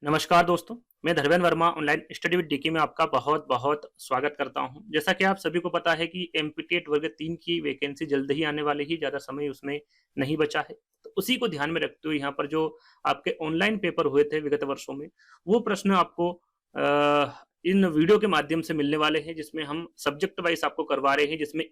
नमस्कार दोस्तों, मैं Dharmendra Verma online study with DK में आपका बहुत बहुत स्वागत करता हूं। जैसा कि आप सभी को पता है कि एमपीटेट वर्ग 3 की वैकेंसी जल्द ही आने वाली ही, ज़्यादा समय उसमें नहीं बचा है। तो उसी को ध्यान में रखते हुए यहाँ पर जो आपके ऑनलाइन पेपर हुए थे विगत वर्षों में, वो प्रश्न आपको इन वीडियो के माध्यम से मिलने वाले हैं, जिसमें हम सब्जेक्ट वाइज आपको करवा रहे हैं, जिसमें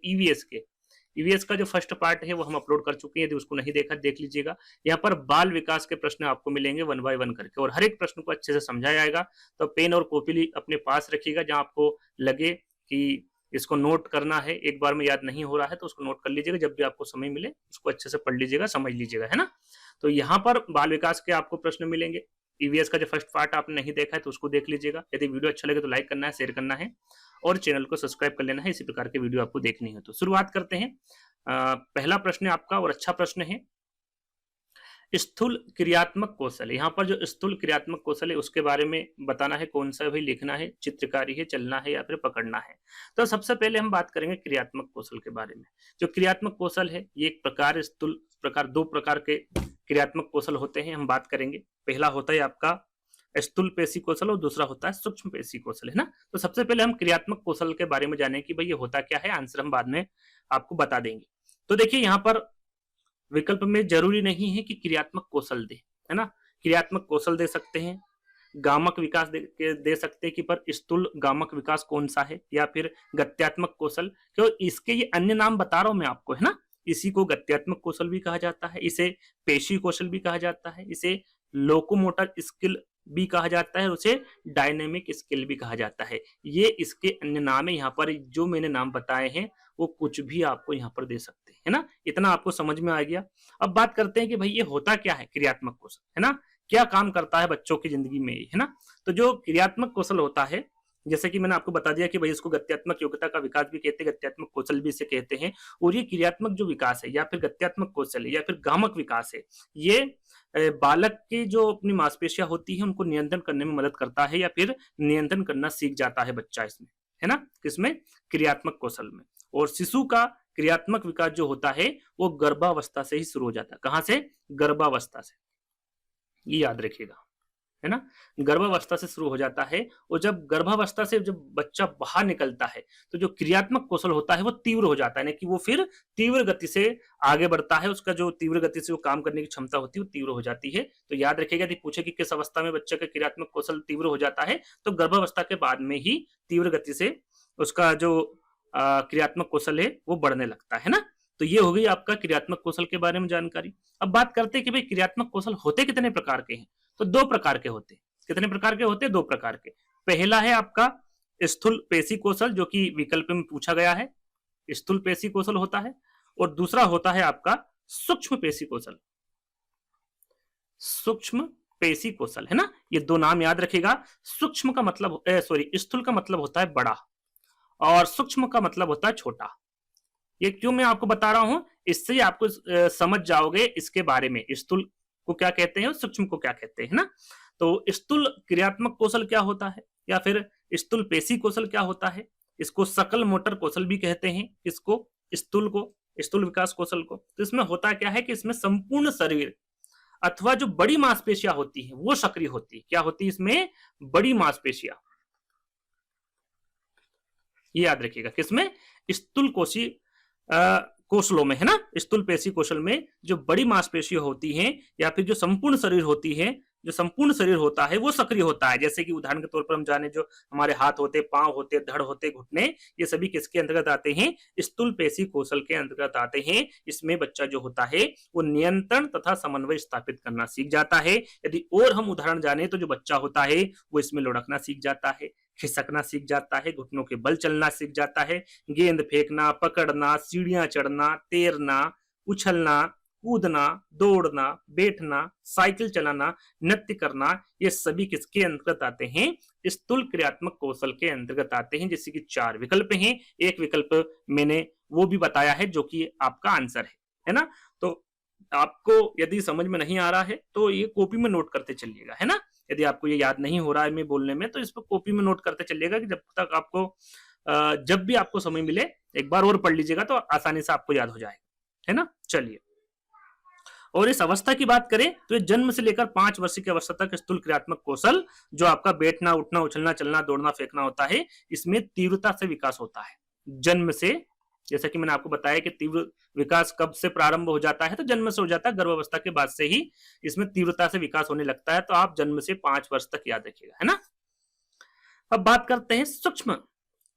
ईवीएस का जो फर्स्ट पार्ट है वो हम अपलोड कर चुके हैं। यदि उसको नहीं देखा देख लीजिएगा। यहाँ पर बाल विकास के प्रश्न आपको मिलेंगे वन बाय वन करके, और हर एक प्रश्न को अच्छे से समझाया जाएगा। तो पेन और कॉपी अपने पास रखिएगा, जहां आपको लगे कि इसको नोट करना है, एक बार में याद नहीं हो रहा है तो उसको नोट कर लीजिएगा। जब भी आपको समय मिले उसको अच्छे से पढ़ लीजिएगा, समझ लीजिएगा, है ना। तो यहाँ पर बाल विकास के आपको प्रश्न मिलेंगे। ईवीएस का जो फर्स्ट पार्ट आपने नहीं देखा है तो उसको देख लीजिएगा। यदि वीडियो अच्छा लगे तो लाइक करना है, शेयर करना है और चैनल को सब्सक्राइब कर लेना है। इसी प्रकार के वीडियो आपको देखनी है तो शुरुआत करते हैं। पहला प्रश्न आपका और अच्छा प्रश्न है, स्थूल क्रियात्मक कौशल। यहाँ पर जो स्थूल क्रियात्मक कौशल है उसके बारे में बताना है। कौन सा भी लिखना है, चित्रकारी है, चलना है या फिर पकड़ना है। तो सबसे पहले हम बात करेंगे क्रियात्मक कौशल के बारे में। जो क्रियात्मक कौशल है ये एक प्रकार स्थूल प्रकार दो प्रकार के क्रियात्मक कौशल होते हैं, हम बात करेंगे। पहला होता है आपका स्थूल पेशी कौशल और दूसरा होता है सूक्ष्म पेशी कौशल, है ना। तो सबसे पहले हम क्रियात्मक कौशल के बारे में जाने कि भाई ये होता क्या है। आंसर हम बाद में आपको बता देंगे। तो देखिए यहाँ पर विकल्प में जरूरी नहीं है कि क्रियात्मक कौशल दे, है ना। क्रियात्मक कौशल दे सकते हैं, गामक विकास दे सकते हैं कि पर स्थूल गामक विकास कौन सा है, या फिर गत्यात्मक कौशल। क्यों इसके ये अन्य नाम बता रहा हूं मैं आपको, है ना। इसी को गत्यात्मक कौशल भी कहा जाता है, इसे पेशी कौशल भी कहा जाता है, इसे लोकोमोटर स्किल भी कहा जाता है, उसे डायनेमिक स्किल भी कहा जाता है। ये इसके अन्य नाम है। यहाँ पर जो मैंने नाम बताए हैं वो कुछ भी आपको यहाँ पर दे सकते हैं, है ना। इतना आपको समझ में आ गया। अब बात करते हैं कि भाई ये होता क्या है क्रियात्मक कौशल, है ना। क्या काम करता है बच्चों की जिंदगी में, है ना। तो जो क्रियात्मक कौशल होता है, जैसे कि मैंने आपको बता दिया कि भाई इसको गत्यात्मक योग्यता का विकास भी कहते हैं, गत्यात्मक कौशल भी इसे कहते हैं। और ये क्रियात्मक जो विकास है या फिर गत्यात्मक कौशल है या फिर गामक विकास है, ये बालक की जो अपनी मांसपेशियां होती है उनको नियंत्रण करने में मदद करता है, या फिर नियंत्रण करना सीख जाता है बच्चा इसमें, है ना। किसमें? क्रियात्मक कौशल में। और शिशु का क्रियात्मक विकास जो होता है वो गर्भावस्था से ही शुरू हो जाता है। कहां से? गर्भावस्था से। ये याद रखिएगा, है ना। गर्भावस्था से शुरू हो जाता है, और जब गर्भावस्था से जब बच्चा बाहर निकलता है तो जो क्रियात्मक कौशल होता है वो तीव्र हो जाता है, कि वो फिर तीव्र गति से आगे बढ़ता है। उसका जो तीव्र गति से वो काम करने की क्षमता होती है वो तीव्र हो जाती है। तो याद रखिएगा, यदि पूछे कि किस अवस्था में बच्चे का क्रियात्मक कौशल तीव्र हो जाता है, तो गर्भावस्था के बाद में ही तीव्र गति से उसका जो क्रियात्मक कौशल है वो बढ़ने लगता है ना। तो ये हो गई आपका क्रियात्मक कौशल के बारे में जानकारी। अब बात करते हैं कि भाई क्रियात्मक कौशल होते कितने प्रकार के हैं। तो दो प्रकार के होते हैं। कितने प्रकार के होते हैं? दो प्रकार के। पहला है आपका स्थूल पेशी कौशल, जो कि विकल्प में पूछा गया है, स्थूल पेशी कौशल होता है। और दूसरा होता है आपका सूक्ष्म पेशी कौशल। सूक्ष्म पेशी कौशल, है ना। ये दो नाम याद रखिएगा। सूक्ष्म का मतलब स्थूल का मतलब होता है बड़ा, और सूक्ष्म का मतलब होता है छोटा। ये क्यों मैं आपको बता रहा हूं, इससे आपको समझ जाओगे इसके बारे में, स्थूल को क्या कहते हैं और सूक्ष्म को क्या कहते हैं, ना। तो स्थूल क्रियात्मक कौशल क्या होता है, या फिर स्थूल पेशी कौशल क्या होता है। इसको सकल मोटर कौशल भी कहते हैं। इसको स्थूल विकास कौशल को। तो इसमें होता क्या है कि इसमें संपूर्ण शरीर अथवा जो बड़ी मांसपेशियां होती हैं वो सक्रिय होती है। क्या होती है इसमें? बड़ी मांसपेशियां। ये याद रखिएगा। किसमें? स्थूल कोशी कौशलों में, है ना। स्थूल पेशी कौशल में जो बड़ी मांसपेशी होती हैं या फिर जो संपूर्ण शरीर होती है, जो संपूर्ण शरीर होता है वो सक्रिय होता है। जैसे कि उदाहरण के तौर पर हम जाने, जो हमारे हाथ होते, पांव होते, धड़ होते, घुटने, ये सभी किसके अंतर्गत आते हैं? स्थूल पेशी कौशल के अंतर्गत आते हैं। इसमें बच्चा जो होता है वो नियंत्रण तथा समन्वय स्थापित करना सीख जाता है। यदि और हम उदाहरण जाने तो जो बच्चा होता है वो इसमें लुढ़कना सीख जाता है, खिसकना सीख जाता है, घुटनों के बल चलना सीख जाता है, गेंद फेंकना, पकड़ना, सीढ़ियां चढ़ना, तैरना, उछलना, कूदना, दौड़ना, बैठना, साइकिल चलाना, नृत्य करना, ये सभी किसके अंतर्गत आते हैं? स्थूल क्रियात्मक कौशल के अंतर्गत आते हैं। जैसे कि 4 विकल्प हैं, एक विकल्प मैंने वो भी बताया है जो कि आपका आंसर है ना। तो आपको यदि समझ में नहीं आ रहा है तो ये कॉपी में नोट करते चलिएगा, है ना। यदि आपको ये याद नहीं हो रहा है मैं बोलने में, तो इस पर कॉपी में नोट करते चलिएगा कि जब तक आपको जब भी आपको समय मिले एक बार और पढ़ लीजिएगा तो आसानी से आपको याद हो जाएगा, है ना। चलिए और इस अवस्था की बात करें तो ये जन्म से लेकर 5 वर्ष की अवस्था तक स्थूल क्रियात्मक कौशल, जो आपका बैठना, उठना, उछलना, चलना, दौड़ना, फेंकना होता है, इसमें तीव्रता से विकास होता है। जन्म से, जैसा कि मैंने आपको बताया कि तीव्र विकास कब से प्रारंभ हो जाता है, तो जन्म से हो जाता है, गर्भावस्था के बाद से ही इसमें तीव्रता से विकास होने लगता है। तो आप जन्म से 5 वर्ष तक याद रखिएगा, है ना। अब बात करते हैं सूक्ष्म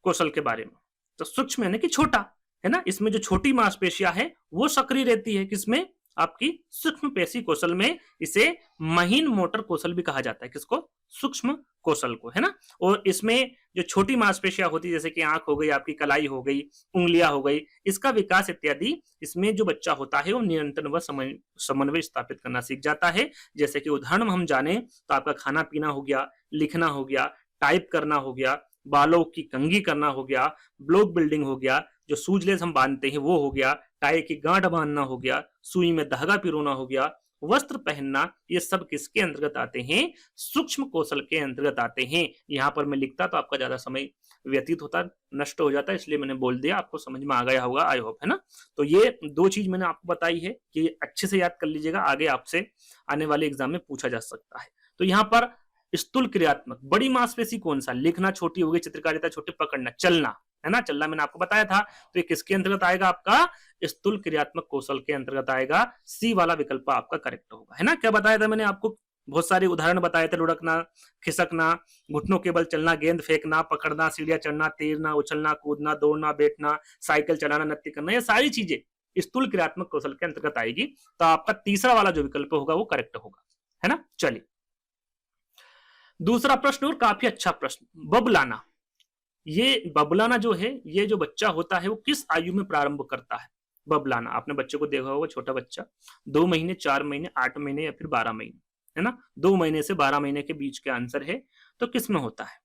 कौशल के बारे में। तो सूक्ष्म यानी कि छोटा, है ना, इसमें जो छोटी मांसपेशियां है वो सक्रिय रहती है, किसमें, आपकी सूक्ष्म पेशी कौशल में। इसे महीन मोटर कौशल भी कहा जाता है, किसको, सूक्ष्म कौशल को, है ना। और इसमें जो छोटी मांसपेशियां होती है, जैसे कि आंख हो गई, आपकी कलाई हो गई, उंगलियां हो गई, इसका विकास इत्यादि, इसमें जो बच्चा होता है वो नियंत्रण व समन्वय स्थापित करना सीख जाता है। जैसे कि उदाहरण हम जाने तो आपका खाना पीना हो गया, लिखना हो गया, टाइप करना हो गया, बालों की कंघी करना हो गया, ब्लॉक बिल्डिंग हो गया, जो सूजलेस हम बांधते हैं वो हो गया, टाई की गांठ बांधना हो गया, सुई में धागा पिरोना हो गया, वस्त्र पहनना, ये सब किसके अंतर्गत आते हैं, सूक्ष्म कौशल के अंतर्गत आते हैं। यहाँ पर मैं लिखता तो आपका ज्यादा समय व्यतीत होता, नष्ट हो जाता, इसलिए मैंने बोल दिया, आपको समझ में आ गया होगा, आई होप, है ना। तो ये 2 चीज मैंने आपको बताई है कि अच्छे से याद कर लीजिएगा, आगे आपसे आने वाले एग्जाम में पूछा जा सकता है। तो यहाँ पर स्थूल क्रियात्मक बड़ी मांसपेशी कौन सा, लिखना छोटी हो गई, चित्रकारिता छोटी, पकड़ना, चलना, है ना, चलना मैंने आपको बताया था। तो ये किसके अंतर्गत आएगा, आपका स्थूल क्रियात्मक कौशल के अंतर्गत आएगा। सी वाला विकल्प आपका करेक्ट होगा, है ना। क्या बताया था मैंने आपको, बहुत सारे उदाहरण बताए थे, लुढ़कना, खिसकना, घुटनों के बल चलना, गेंद फेंकना, पकड़ना, सीढ़ियां चढ़ना, तैरना, उछलना, कूदना, दौड़ना, बैठना, साइकिल चलाना, नृत्य करना, ये सारी चीजें स्थूल क्रियात्मक कौशल के अंतर्गत आएगी। तो आपका तीसरा वाला जो विकल्प होगा वो करेक्ट होगा, है ना। चलिए दूसरा प्रश्न, और काफी अच्छा प्रश्न, बबलाना। ये बबलाना जो है, ये जो बच्चा होता है वो किस आयु में प्रारंभ करता है बबलाना। आपने बच्चे को देखा होगा, छोटा बच्चा 2 महीने, 4 महीने, 8 महीने या फिर 12 महीने, है ना। 2 महीने से 12 महीने के बीच का आंसर है, तो किस में होता है।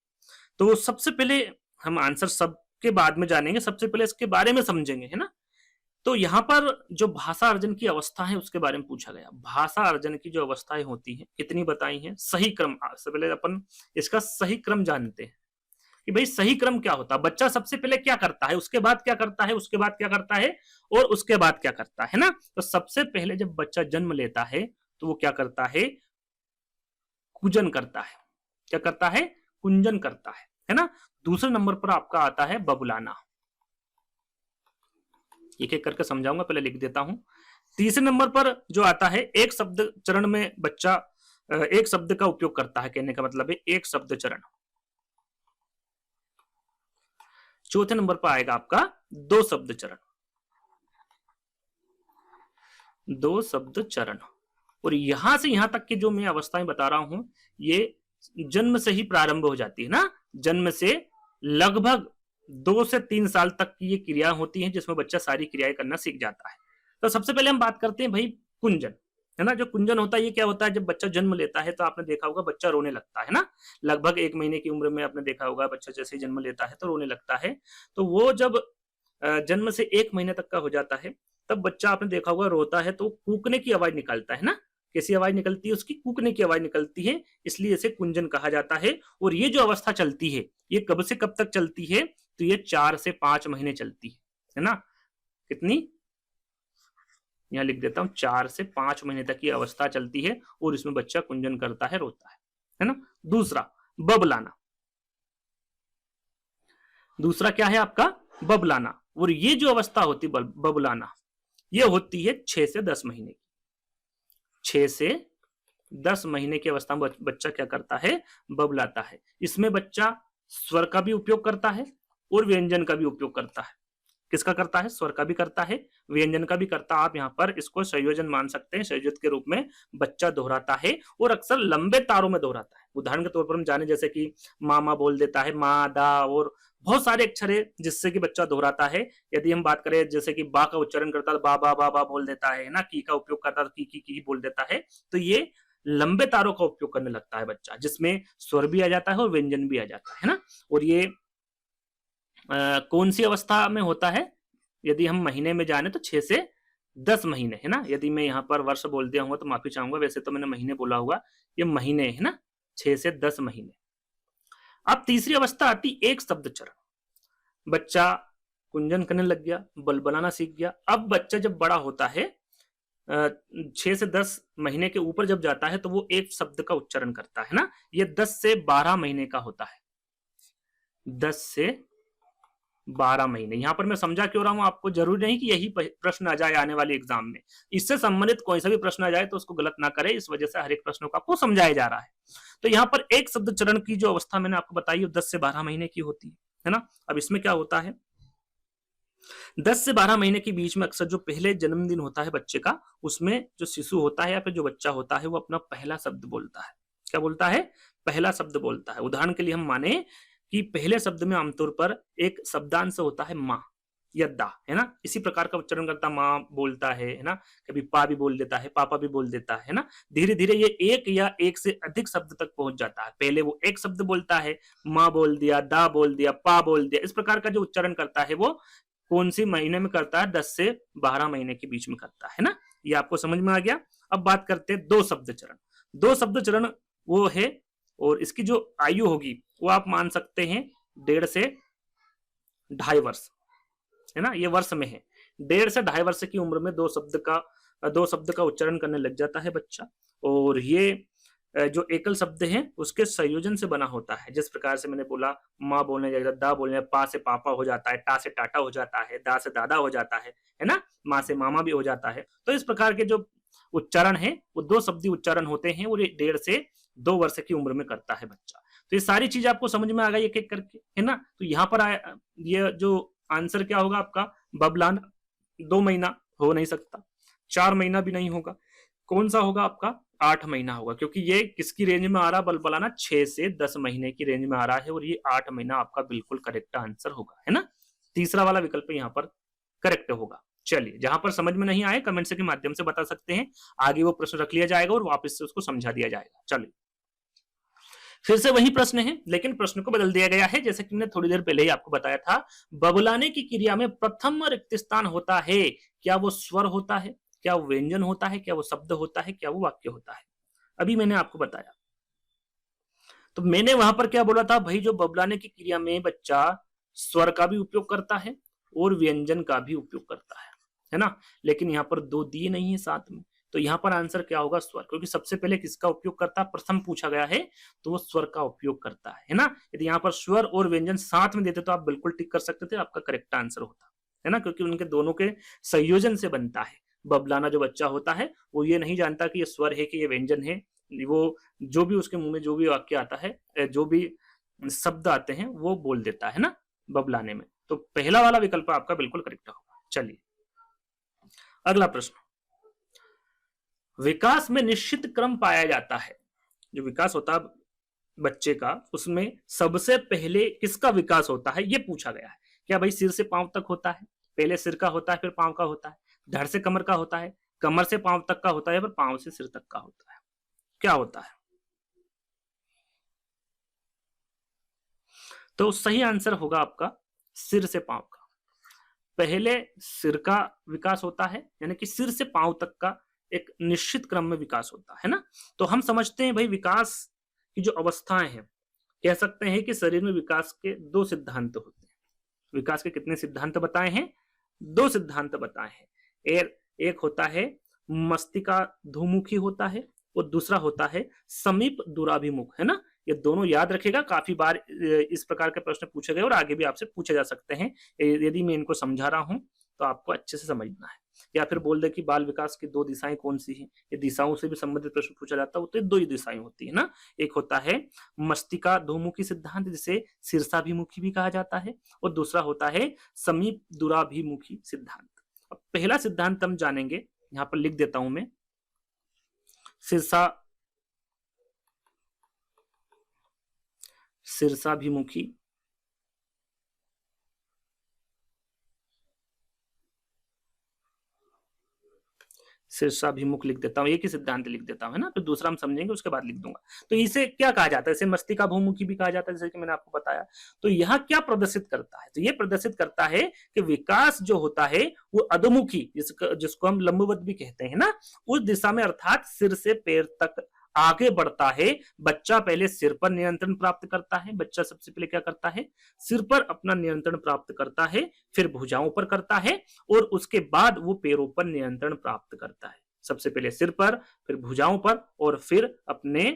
तो सबसे पहले हम आंसर सबके बाद में जानेंगे, सबसे पहले इसके बारे में समझेंगे, है ना। तो यहाँ पर जो भाषा अर्जन की अवस्था है उसके बारे में पूछा गया। भाषा अर्जन की जो अवस्थाएं होती हैं कितनी बताई हैं, सही क्रम, सबसे पहले अपन इसका सही क्रम जानते हैं कि भाई सही क्रम क्या होता है। बच्चा सबसे पहले क्या करता है, उसके बाद क्या करता है, उसके बाद क्या करता है, और उसके बाद क्या करता है ना। तो सबसे पहले जब बच्चा जन्म लेता है तो वो क्या करता है, कुंजन करता है। क्या करता है, कुंजन करता है ना। दूसरे नंबर पर आपका आता है बबुलाना, एक एक करके समझाऊंगा, पहले लिख देता हूं। तीसरे नंबर पर जो आता है, एक शब्द चरण में बच्चा एक शब्द का उपयोग करता है, कहने का मतलब है एक शब्द चरण। चौथे नंबर पर आएगा आपका 2 शब्द चरण, 2 शब्द चरण। और यहां से यहां तक की जो मैं अवस्थाएं बता रहा हूं, ये जन्म से ही प्रारंभ हो जाती है ना। जन्म से लगभग 2 से 3 साल तक की ये क्रिया होती है, जिसमें बच्चा सारी क्रियाएं करना सीख जाता है। तो सबसे पहले हम बात करते हैं भाई कुंजन, है ना। जो कुंजन होता है ये क्या होता है, जब बच्चा जन्म लेता है तो आपने देखा होगा बच्चा रोने लगता है ना। लगभग 1 महीने की उम्र में आपने देखा होगा बच्चा जैसे ही जन्म लेता है तो रोने लगता है। तो वो जब जन्म से 1 महीने तक का हो जाता है तब बच्चा आपने देखा होगा रोता है तो कूकने की आवाज निकालता है ना। कैसी आवाज निकलती है उसकी, कूकने की आवाज निकलती है, इसलिए इसे कुंजन कहा जाता है। और ये जो अवस्था चलती है ये कब से कब तक चलती है, तो ये 4 से 5 महीने चलती है ना। कितनी, यहां लिख देता हूं, 4 से 5 महीने तक की अवस्था चलती है और इसमें बच्चा कुंजन करता है, रोता है ना। दूसरा बबलाना, दूसरा क्या है आपका बबलाना। और ये जो अवस्था होती है बबलाना, ये होती है 6 से 10 महीने की। 6 से 10 महीने की अवस्था में बच्चा क्या करता है, बबलाता है। इसमें बच्चा स्वर का भी उपयोग करता है और व्यंजन का भी उपयोग करता है। किसका करता है, स्वर का भी करता है, व्यंजन का भी करता है। आप यहाँ पर इसको संयोजन मान सकते हैं, संयोजित के रूप में बच्चा दोहराता है और अक्सर लंबे तारों में दोहराता है। उदाहरण के तौर पर हम जाने जैसे कि मामा बोल देता है, मा, दा, और बहुत सारे अक्षर है जिससे कि बच्चा दोहराता है। यदि हम बात करें जैसे कि बा का उच्चारण करता है बा बा बा बा बोल देता है ना, की का उपयोग करता है की बोल देता है। तो ये लंबे तारों का उपयोग करने लगता है बच्चा, जिसमें स्वर भी आ जाता है और व्यंजन भी आ जाता है ना। और ये कौन सी अवस्था में होता है, यदि हम महीने में जाने तो 6 से 10 महीने, है ना। यदि मैं यहाँ पर वर्ष बोल दिया हूँ तो माफी चाहूंगा, वैसे तो मैंने महीने बोला हुआ, ये महीने है ना, 6 से 10 महीने। अब तीसरी अवस्था आती एक शब्द चरण। बच्चा कुंजन करने लग गया, बलबलाना सीख गया। अब बच्चा जब बड़ा होता है 6 से 10 महीने के ऊपर जब जाता है तो वो एक शब्द का उच्चारण करता है ना। ये 10 से 12 महीने का होता है, 10 से 12 महीने। यहां पर मैं समझा क्यों रहा हूं, आपको जरूरी नहीं कि यही प्रश्न आ जाए आने वाले एग्जाम में, इससे संबंधित कोई सा भी प्रश्न आ जाए तो उसको गलत ना करें, इस वजह से हर एक प्रश्नों को आपको समझाया जा रहा है। तो यहाँ पर एक शब्द चरण की जो अवस्था मैंने आपको बताई वो 10 से 12 महीने की होती है ना। अब इसमें क्या होता है, 10 से 12 महीने के बीच में अक्सर जो पहले जन्मदिन होता है बच्चे का, उसमें जो शिशु होता है या फिर जो बच्चा होता है वो अपना पहला शब्द बोलता है। क्या बोलता है, पहला शब्द बोलता है। उदाहरण के लिए हम माने कि पहले शब्द में आमतौर पर एक शब्दांश होता है माँ या दा, है ना। इसी प्रकार का उच्चारण करता, माँ बोलता है ना, कभी पा भी बोल देता है, पापा भी बोल देता है ना। धीरे धीरे ये एक या एक से अधिक शब्द तक पहुंच जाता है। पहले वो एक शब्द बोलता है, माँ बोल दिया, दा बोल दिया, पा बोल दिया, इस प्रकार का जो उच्चारण करता है वो कौन सी महीने में करता है, 10 से 12 महीने के बीच में करता है ना। ये आपको समझ में आ गया। अब बात करते हैं दो शब्द चरण। दो शब्द चरण वो है, और इसकी जो आयु होगी वो आप मान सकते हैं 1.5 से 2.5 वर्ष, है ना। ये वर्ष में है, 1.5 से 2.5 वर्ष की उम्र में दो शब्द का उच्चारण करने लग जाता है बच्चा। और ये जो एकल शब्द है उसके संयोजन से बना होता है। जिस प्रकार से मैंने बोला, माँ बोलने जाएगा, दा बोलने, पा से पापा हो जाता है, टा से टाटा हो जाता है, दा से दादा हो जाता है ना, माँ से मामा भी हो जाता है। तो इस प्रकार के जो उच्चारण है वो दो शब्दी उच्चारण होते हैं, और ये 1.5 से 2 वर्ष की उम्र में करता है बच्चा। तो ये सारी चीज आपको समझ में आ गई एक एक करके, है ना। तो यहाँ पर ये जो आंसर क्या होगा आपका, बबलाना 2 महीना हो नहीं सकता, 4 महीना भी नहीं होगा, कौन सा होगा आपका, 8 महीना होगा, क्योंकि ये किसकी रेंज में आ रहा है, बलबलाना 6 से 10 महीने की रेंज में आ रहा है, और ये 8 महीना आपका बिल्कुल करेक्ट आंसर होगा, है ना। तीसरा वाला विकल्प यहाँ पर करेक्ट होगा। चलिए, जहां पर समझ में नहीं आए कमेंट के माध्यम से बता सकते हैं, आगे वो प्रश्न रख लिया जाएगा और वापस से उसको समझा दिया जाएगा। चलिए, फिर से वही प्रश्न है, लेकिन प्रश्न को बदल दिया गया है। जैसे कि मैंने थोड़ी देर पहले ही आपको बताया था, बबलाने की क्रिया में प्रथम रिक्त स्थान होता है, क्या वो स्वर होता है, क्या वो व्यंजन होता है, क्या वो शब्द होता है, क्या वो वाक्य होता है। अभी मैंने आपको बताया, तो मैंने वहां पर क्या बोला था भाई, जो बबलाने की क्रिया में बच्चा स्वर का भी उपयोग करता है और व्यंजन का भी उपयोग करता है ना। लेकिन यहाँ पर दो दिए नहीं है साथ में, तो यहाँ पर आंसर क्या होगा, स्वर, क्योंकि सबसे पहले किसका उपयोग करता है, प्रथम पूछा गया है, तो वो स्वर का उपयोग करता है ना। यदि यहाँ पर स्वर और व्यंजन साथ में देते तो आप बिल्कुल टिक कर सकते थे, आपका करेक्ट आंसर होता है ना, क्योंकि उनके दोनों के संयोजन से बनता है। बबलाना जो बच्चा होता है वो ये नहीं जानता कि ये स्वर है कि ये व्यंजन है, वो जो भी उसके मुंह में जो भी वाक्य आता है, जो भी शब्द आते हैं वो बोल देता है ना बबलाने में। तो पहला वाला विकल्प आपका बिल्कुल करेक्ट होगा। चलिए, अगला प्रश्न, विकास में निश्चित क्रम पाया जाता है। जो विकास होता है बच्चे का, उसमें सबसे पहले किसका विकास होता है ये पूछा गया है। क्या भाई सिर से पांव तक होता है, पहले सिर का होता है फिर पांव का होता है, धड़ से कमर का होता है, कमर से पांव तक का होता है, फिर पांव से सिर तक का होता है, क्या होता है। तो सही आंसर होगा आपका सिर से पांव का। पहले सिर का विकास होता है, यानी कि सिर से पांव तक का एक निश्चित क्रम में विकास होता है ना। तो हम समझते हैं भाई विकास की जो अवस्थाएं हैं, कह सकते हैं कि शरीर में विकास के दो सिद्धांत होते हैं। विकास के कितने सिद्धांत बताए हैं, दो सिद्धांत बताए हैं। एक होता है मस्तिका धुमुखी होता है, और दूसरा होता है समीप दूराभिमुख, है ना। ये दोनों याद रखेगा, काफी बार इस प्रकार के प्रश्न पूछे गए और आगे भी आपसे पूछे जा सकते हैं। यदि मैं इनको समझा रहा हूं तो आपको अच्छे से समझना है। या फिर बोल दे कि बाल विकास की दो दिशाएं कौन सी हैं, ये दिशाओं से भी संबंधित प्रश्न पूछा जाता है, तो दो ही दिशाएं होती है ना। एक होता है मस्तिका धुमुखी सिद्धांत, जिसे शीर्षाभिमुखी भी कहा जाता है, और दूसरा होता है समीप दूराभिमुखी सिद्धांत। अब पहला सिद्धांत हम जानेंगे, यहां पर लिख देता हूं मैं, शीर्षाभिमुखी शीर्षाभिमुख लिख देता हूं, एक ही सिद्धांत लिख देता हूं, है ना। तो दूसरा हम समझेंगे उसके बाद लिख दूंगा। तो इसे क्या कहा जाता है, इसे मस्तिका बहुमुखी भी कहा जाता है, जैसे कि मैंने आपको बताया। तो यह क्या प्रदर्शित करता है, तो ये प्रदर्शित करता है कि विकास जो होता है वो अधोमुखी, जिसको हम लंबवत भी कहते हैं ना, उस दिशा में, अर्थात सिर से पैर तक आगे बढ़ता है। बच्चा पहले सिर पर नियंत्रण प्राप्त करता है, बच्चा सबसे पहले क्या करता है, सिर पर अपना नियंत्रण प्राप्त करता है, फिर भुजाओं पर करता है, और उसके बाद वो पैरों पर नियंत्रण प्राप्त करता है। सबसे पहले सिर पर, फिर भुजाओं पर और फिर अपने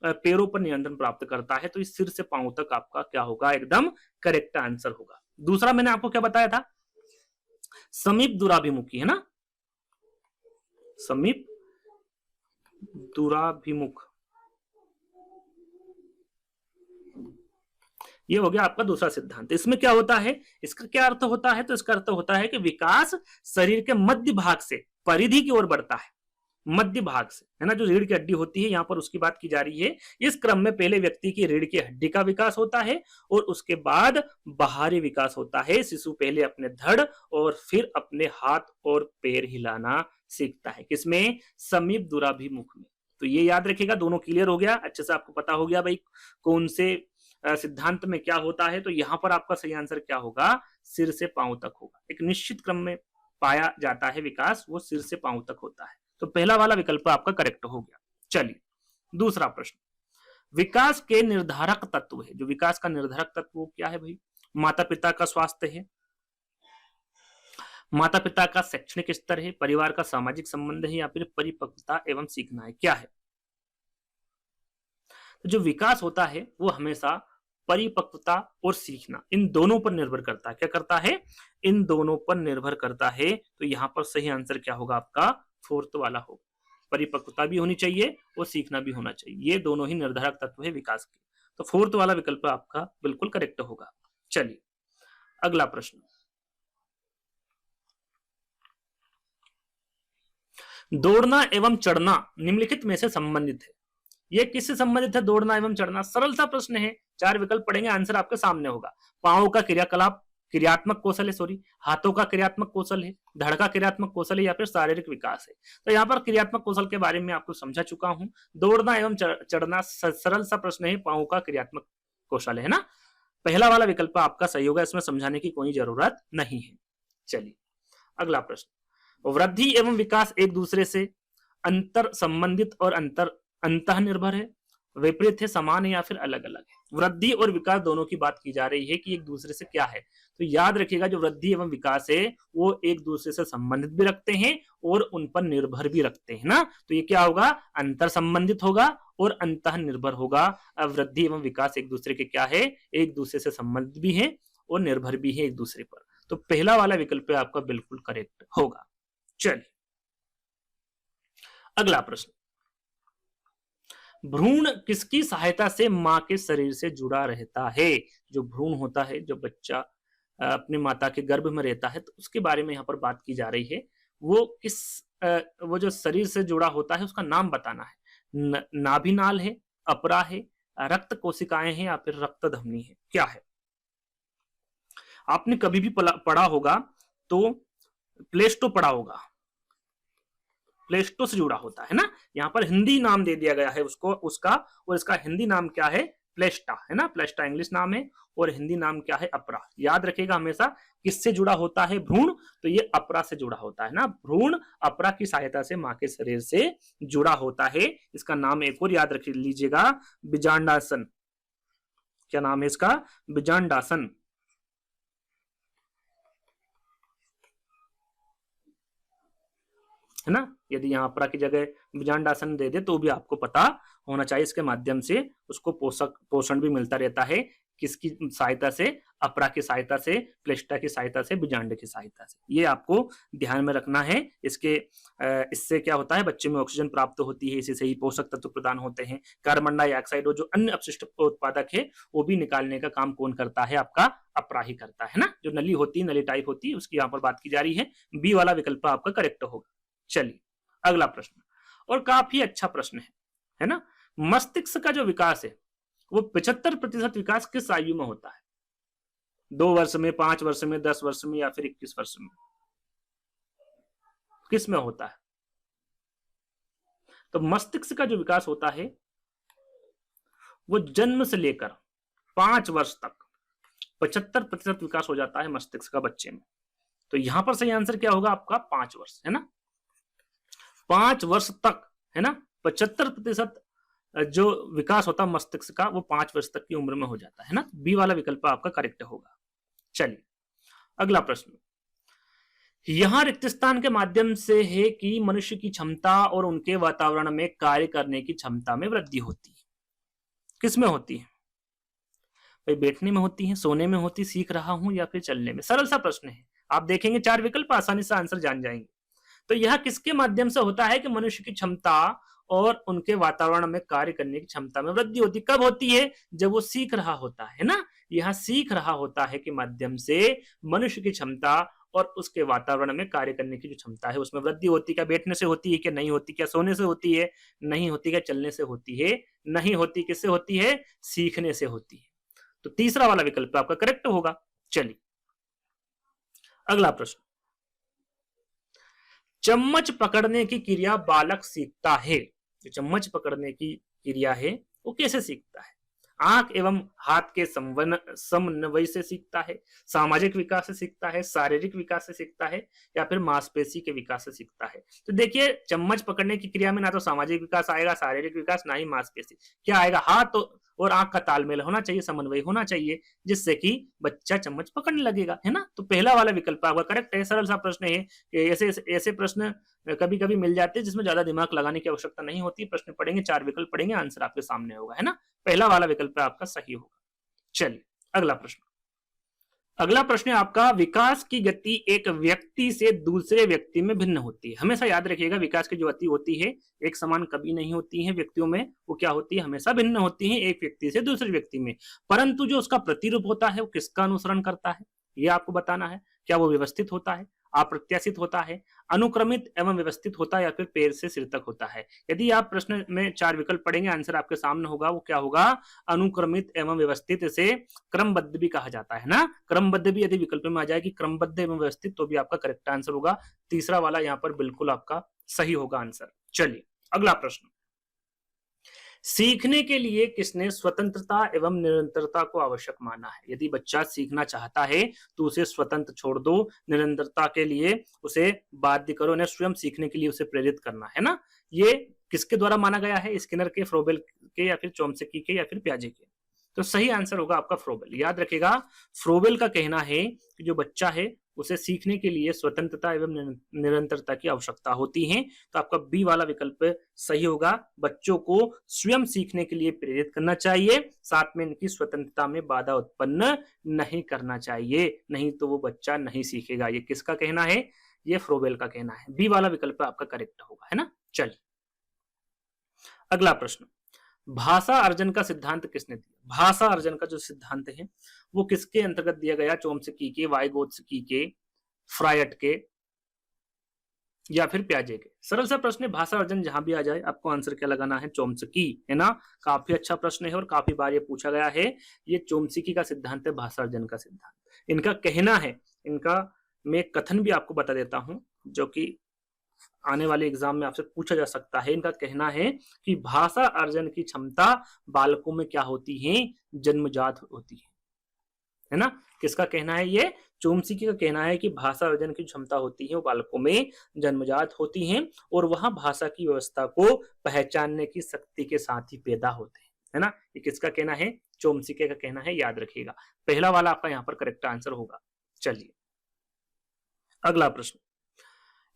पैरों पर नियंत्रण प्राप्त करता है। तो इस सिर से पांव तक आपका क्या होगा, एकदम करेक्ट आंसर होगा। दूसरा मैंने आपको क्या बताया था, समीप दूराभिमुखी, है ना, समीप दूराभिमुख, ये हो गया आपका दूसरा सिद्धांत। इसमें क्या होता है, इसका क्या अर्थ होता है, तो इसका अर्थ होता है कि विकास शरीर के मध्य भाग से परिधि की ओर बढ़ता है, मध्य भाग से, है ना, जो रीढ़ की हड्डी होती है, यहां पर उसकी बात की जा रही है। इस क्रम में पहले व्यक्ति की रीढ़ की हड्डी का विकास होता है और उसके बाद बाहरी विकास होता है। शिशु पहले अपने धड़ और फिर अपने हाथ और पैर हिलाना सीखता है, किसमें, समीप दूराभिमुख में। तो ये याद रखिएगा, दोनों क्लियर हो गया, अच्छे से आपको पता हो गया भाई कौन से सिद्धांत में क्या होता है। तो यहां पर आपका सही आंसर क्या होगा, सिर से पांव तक होगा। एक निश्चित क्रम में पाया जाता है विकास, वो सिर से पांव तक होता है। तो पहला वाला विकल्प आपका करेक्ट हो गया। चलिए दूसरा प्रश्न, विकास के निर्धारक तत्व है, जो विकास का निर्धारक तत्व क्या है भाई, माता पिता का स्वास्थ्य है, माता पिता का शैक्षणिक स्तर है, परिवार का सामाजिक संबंध है, या फिर परिपक्वता एवं सीखना है, क्या है। तो जो विकास होता है वो हमेशा परिपक्वता और सीखना, इन दोनों पर निर्भर करता है। क्या करता है, इन दोनों पर निर्भर करता है। तो यहां पर सही आंसर क्या होगा आपका, फोर्थ वाला होगा, परिपक्वता भी होनी चाहिए और सीखना भी होना चाहिए, ये दोनों ही निर्धारक तत्व है विकास के। तो फोर्थ वाला विकल्प आपका बिल्कुल करेक्ट होगा। चलिए अगला प्रश्न, दौड़ना एवं चढ़ना निम्नलिखित में से संबंधित है। ये किससे संबंधित है, दौड़ना एवं चढ़ना, सरल सा प्रश्न है, 4 विकल्प पढ़ेंगे, आंसर आपके सामने होगा। पांव का क्रियाकलाप, क्रियात्मक कौशल है, सॉरी, हाथों का क्रियात्मक कौशल है, धड़ का क्रियात्मक कौशल है, या फिर शारीरिक विकास है। तो यहाँ पर क्रियात्मक कौशल के बारे में आपको समझा चुका हूं। दौड़ना एवं चढ़ना सरल सा प्रश्न है, पांव का क्रियात्मक कौशल है ना। पहला वाला विकल्प आपका सही होगा, इसमें समझाने की कोई जरूरत नहीं है। चलिए अगला प्रश्न, वृद्धि एवं विकास एक दूसरे से अंतर संबंधित और अंतः निर्भर है, विपरीत है, समान है, या फिर अलग अलग है। वृद्धि और विकास दोनों की बात की जा रही है कि एक दूसरे से क्या है। तो याद रखिएगा, जो वृद्धि एवं विकास है वो एक दूसरे से संबंधित भी रखते हैं और उन पर निर्भर भी रखते हैं ना। तो ये क्या होगा, अंतर संबंधित होगा और अंतः निर्भर होगा। वृद्धि एवं विकास एक दूसरे के क्या है, एक दूसरे से संबंधित भी है और निर्भर भी है एक दूसरे पर। तो पहला वाला विकल्प आपका बिल्कुल करेक्ट होगा। चलिए अगला प्रश्न, भ्रूण किसकी सहायता से मां के शरीर से जुड़ा रहता है। जो भ्रूण होता है, जो बच्चा अपने माता के गर्भ में रहता है, तो उसके बारे में यहाँ पर बात की जा रही है। वो किस वो जो शरीर से जुड़ा होता है उसका नाम बताना है। नाभिनाल है, अपरा है, रक्त कोशिकाएं हैं, या फिर रक्त धमनी है, क्या है। आपने कभी भी पढ़ा होगा तो प्लेस्टो पढ़ा होगा, प्लेस्टो से जुड़ा होता है ना। यहाँ पर हिंदी नाम दे दिया गया है उसको, उसका, और इसका हिंदी नाम क्या है, प्लेस्टा, है ना। प्लेस्टा इंग्लिश नाम है और हिंदी नाम क्या है, अपरा। याद रखिएगा हमेशा किससे जुड़ा होता है भ्रूण, तो ये अपरा से जुड़ा होता है ना। भ्रूण अपरा की सहायता से मां के शरीर से जुड़ा होता है। इसका नाम एक और याद रख लीजिएगा, बीजांडासन। क्या नाम है इसका, बीजांडासन, है ना। यदि यहाँ अपरा की जगह बीजांडासन दे दे तो भी आपको पता होना चाहिए। इसके माध्यम से उसको पोषण भी मिलता रहता है, किसकी सहायता से, अपरा की सहायता से, प्लेस्टा की सहायता से, बीजांड की सहायता से। ये आपको ध्यान में रखना है। इससे क्या होता है, बच्चे में ऑक्सीजन प्राप्त होती है, इसी से ही पोषक तत्व प्रदान होते हैं। कार्बन डाइऑक्साइड और जो अन्य अपशिष्ट उत्पादक है वो भी निकालने का काम कौन करता है, आपका अपरा ही करता है ना। जो नली होती है, नली टाइप होती है, उसकी यहाँ पर बात की जा रही है। बी वाला विकल्प आपका करेक्ट होगा। चलिए अगला प्रश्न, और काफी अच्छा प्रश्न है ना। मस्तिष्क का जो विकास है वो 75% विकास किस आयु में होता है। 2 वर्ष में, 5 वर्ष में, 10 वर्ष में, या फिर 21 वर्ष में, किस में होता है। तो मस्तिष्क का जो विकास होता है वो जन्म से लेकर 5 वर्ष तक 75% विकास हो जाता है मस्तिष्क का बच्चे में। तो यहां पर सही आंसर क्या होगा आपका, 5 वर्ष, है ना। 5 वर्ष तक, है ना, 75% जो विकास होता है मस्तिष्क का वो 5 वर्ष तक की उम्र में हो जाता है ना। बी वाला विकल्प आपका करेक्ट होगा। चलिए अगला प्रश्न, यहाँ रिक्त स्थान के माध्यम से है कि मनुष्य की क्षमता और उनके वातावरण में कार्य करने की क्षमता में वृद्धि होती है। किस में होती है भाई? बैठने में होती है, सोने में होती, सीख रहा हूं या फिर चलने में? सरल सा प्रश्न है। आप देखेंगे 4 विकल्प, आसानी से आंसर जान जाएंगे। तो यह किसके माध्यम से होता है कि मनुष्य की क्षमता और उनके वातावरण में कार्य करने की क्षमता में वृद्धि होती। कब होती है? जब वो सीख रहा होता है ना। यह सीख रहा होता है कि माध्यम से मनुष्य की क्षमता और उसके वातावरण में कार्य करने की जो क्षमता है उसमें वृद्धि होती। क्या बैठने से होती है? क्या नहीं होती? क्या सोने से होती है? नहीं होती। क्या चलने से होती है? नहीं होती। किससे होती है? सीखने से होती है। तो तीसरा वाला विकल्प आपका करेक्ट होगा। चलिए अगला प्रश्न। चम्मच पकड़ने की क्रिया बालक सीखता है। जो चम्मच पकड़ने की क्रिया है वो कैसे सीखता है? आंख एवं हाथ के समन्वय से सीखता है, सामाजिक विकास से सीखता है, शारीरिक विकास से सीखता है, या फिर मांसपेशी के विकास से सीखता है? तो देखिए चम्मच पकड़ने की क्रिया में ना तो सामाजिक विकास आएगा, शारीरिक विकास, ना ही मांसपेशी। क्या आएगा? हाथ और आंख का तालमेल होना चाहिए, समन्वय होना चाहिए, जिससे कि बच्चा चम्मच पकड़ने लगेगा, है ना। तो पहला वाला विकल्प आपका करेक्ट है। सरल सा प्रश्न है। ऐसे ऐसे प्रश्न कभी कभी मिल जाते हैं जिसमें ज्यादा दिमाग लगाने की आवश्यकता नहीं होती। प्रश्न पढ़ेंगे, 4 विकल्प पढ़ेंगे, आंसर आपके सामने होगा, है ना। पहला वाला विकल्प आपका सही होगा। चलिए अगला प्रश्न। अगला प्रश्न है आपका, विकास की गति एक व्यक्ति से दूसरे व्यक्ति में भिन्न होती है। हमेशा याद रखिएगा, विकास की जो गति होती है एक समान कभी नहीं होती है व्यक्तियों में। वो क्या होती है? हमेशा भिन्न होती है एक व्यक्ति से दूसरे व्यक्ति में। परंतु जो उसका प्रतिरूप होता है वो किसका अनुसरण करता है, ये आपको बताना है। क्या वो व्यवस्थित होता है, अप्रत्याशित होता है, अनुक्रमित एवं व्यवस्थित होता है, या फिर पैर से सिर तक होता है? यदि आप प्रश्न में 4 विकल्प पढ़ेंगे, आंसर आपके सामने होगा। वो क्या होगा? अनुक्रमित एवं व्यवस्थित। इसे क्रमबद्ध भी कहा जाता है ना। क्रमबद्ध भी यदि विकल्प में आ जाए कि क्रमबद्ध एवं व्यवस्थित, तो भी आपका करेक्ट आंसर होगा। तीसरा वाला यहाँ पर बिल्कुल आपका सही होगा आंसर। चलिए अगला प्रश्न। सीखने के लिए किसने स्वतंत्रता एवं निरंतरता को आवश्यक माना है? यदि बच्चा सीखना चाहता है तो उसे स्वतंत्र छोड़ दो, निरंतरता के लिए उसे बाध्य करो, ने स्वयं सीखने के लिए उसे प्रेरित करना है ना। ये किसके द्वारा माना गया है? स्किनर के, फ्रोबेल के, या फिर चोम्स्की के, या फिर पियाजे के? तो सही आंसर होगा आपका फ्रोबेल। याद रखेगा, फ्रोबेल का कहना है कि जो बच्चा है उसे सीखने के लिए स्वतंत्रता एवं निरंतरता की आवश्यकता होती है। तो आपका बी वाला विकल्प सही होगा। बच्चों को स्वयं सीखने के लिए प्रेरित करना चाहिए, साथ में इनकी स्वतंत्रता में बाधा उत्पन्न नहीं करना चाहिए, नहीं तो वो बच्चा नहीं सीखेगा। ये किसका कहना है? ये फ्रोबेल का कहना है। बी वाला विकल्प आपका करेक्ट होगा, है ना। चलिए अगला प्रश्न। भाषा अर्जन का सिद्धांत किसने दिया? भाषा अर्जन का जो सिद्धांत है वो किसके अंतर्गत दिया गया? चोम्स्की के, वाइगोत्स्की के, फ्रायड के, या फिर पियाजे के? सरल सा प्रश्न है। भाषा अर्जन जहां भी आ जाए आपको आंसर क्या लगाना है? चोम्स्की, है ना। काफी अच्छा प्रश्न है और काफी बार ये पूछा गया है। ये चोम्स्की का सिद्धांत है, भाषा अर्जन का सिद्धांत। इनका कहना है, इनका मैं कथन भी आपको बता देता हूं जो कि आने वाले एग्जाम में आपसे पूछा जा सकता है। इनका कहना है कि भाषा अर्जन की क्षमता बालकों में क्या होती है? जन्मजात होती है ना। किसका कहना है? ये चोम्स्की का कहना है कि भाषा अर्जन की क्षमता होती है वो बालकों में जन्मजात होती है, और वह भाषा की व्यवस्था को पहचानने की शक्ति के साथ ही पैदा होते हैं, है ना। ये किसका कहना है? चोम्स्की का कहना है। याद रखिएगा, पहला वाला आपका यहाँ पर करेक्ट आंसर होगा। चलिए अगला प्रश्न।